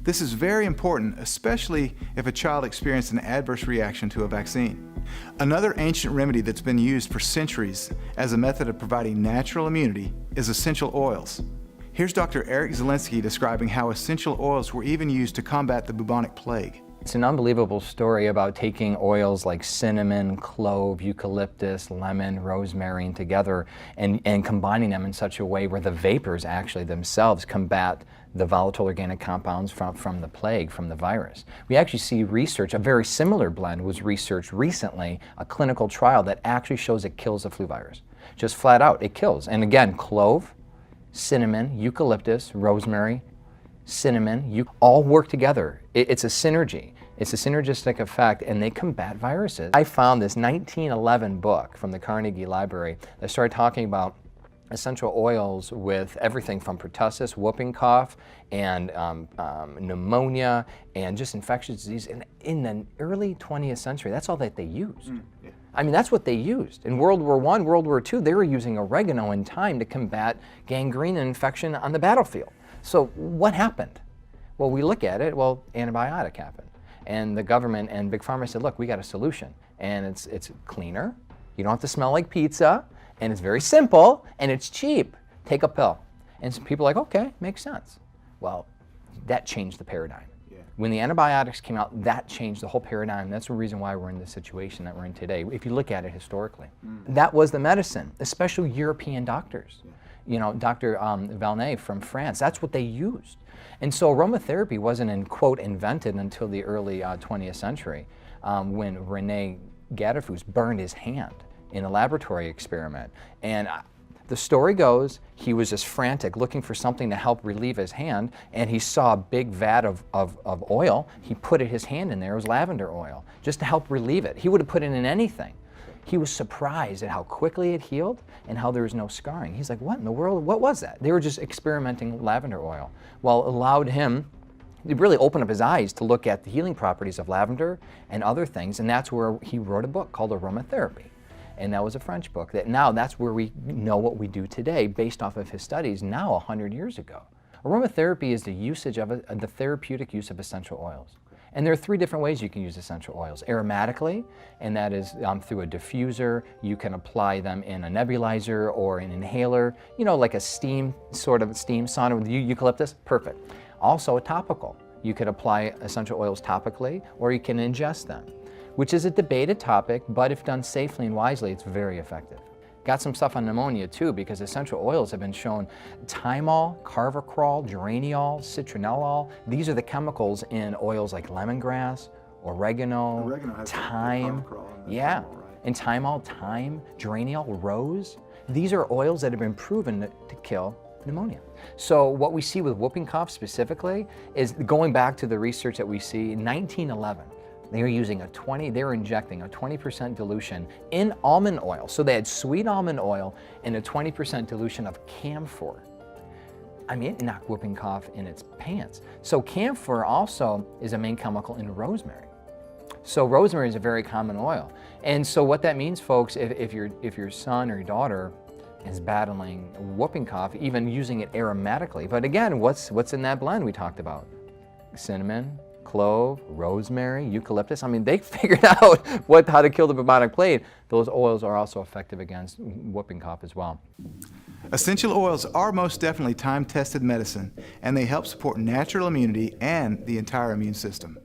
This is very important, especially if a child experienced an adverse reaction to a vaccine. Another ancient remedy that's been used for centuries as a method of providing natural immunity is essential oils. Here's Dr. Eric Zielinski describing how essential oils were even used to combat the bubonic plague. It's an unbelievable story about taking oils like cinnamon, clove, eucalyptus, lemon, rosemary together and combining them in such a way where the vapors actually themselves combat the volatile organic compounds from the plague, from the virus. We actually see research, a very similar blend was researched recently, a clinical trial that actually shows it kills the flu virus. Just flat out, it kills. And again, clove, cinnamon, eucalyptus, rosemary, cinnamon, you all work together. It's a synergy. It's a synergistic effect, and they combat viruses. I found this 1911 book from the Carnegie Library that started talking about essential oils with everything from pertussis, whooping cough, and pneumonia, and just infectious disease. And in the early 20th century, that's all that they used. I mean, that's what they used. In World War I, World War II, they were using oregano in time to combat gangrene and infection on the battlefield. So what happened? Well, we look at it, well, antibiotic happened. And the government and Big Pharma said, look, we got a solution. And it's cleaner, you don't have to smell like pizza, and it's very simple, and it's cheap. Take a pill. And some people are like, okay, makes sense. Well, that changed the paradigm. When the antibiotics came out, that changed the whole paradigm. That's the reason why we're in the situation that we're in today, if you look at it historically. That was the medicine, especially European doctors. You know, Dr. Valnet from France, that's what they used. And so aromatherapy wasn't, quote, invented until the early 20th century when Rene Gadefus burned his hand in a laboratory experiment. And the story goes, he was just frantic looking for something to help relieve his hand, and he saw a big vat of oil. He put his hand in there, it was lavender oil, just to help relieve it. He would have put it in anything. He was surprised at how quickly it healed and how there was no scarring. He's like, what in the world, what was that? They were just experimenting lavender oil. Well, it allowed him, it really opened up his eyes to look at the healing properties of lavender and other things, and that's where he wrote a book called Aromatherapy. And that was a French book. That's where we know what we do today based off of his studies now 100 years ago. Aromatherapy is the usage of the therapeutic use of essential oils. And there are three different ways you can use essential oils. Aromatically, and that is through a diffuser. You can apply them in a nebulizer or an inhaler, you know, like a steam sauna with eucalyptus, perfect. Also a topical. You could apply essential oils topically, or you can ingest them, which is a debated topic, but if done safely and wisely, it's very effective. Got some stuff on pneumonia too, because essential oils have been shown, thymol, carvacrol, geraniol, citronellol. These are the chemicals in oils like lemongrass, oregano, thyme. Yeah, and thymol, thyme, geraniol, rose. These are oils that have been proven to kill pneumonia. So what we see with whooping cough specifically is going back to the research that we see in 1911. They were using they were injecting a 20% dilution in almond oil. So they had sweet almond oil and a 20% dilution of camphor. I mean, it knocked whooping cough in its pants. So camphor also is a main chemical in rosemary. So rosemary is a very common oil. And so what that means, folks, if your son or your daughter is battling whooping cough, even using it aromatically. But again, what's in that blend we talked about? Cinnamon, clove, rosemary, eucalyptus. I mean, they figured out how to kill the bubonic plague. Those oils are also effective against whooping cough as well. Essential oils are most definitely time-tested medicine, and they help support natural immunity and the entire immune system.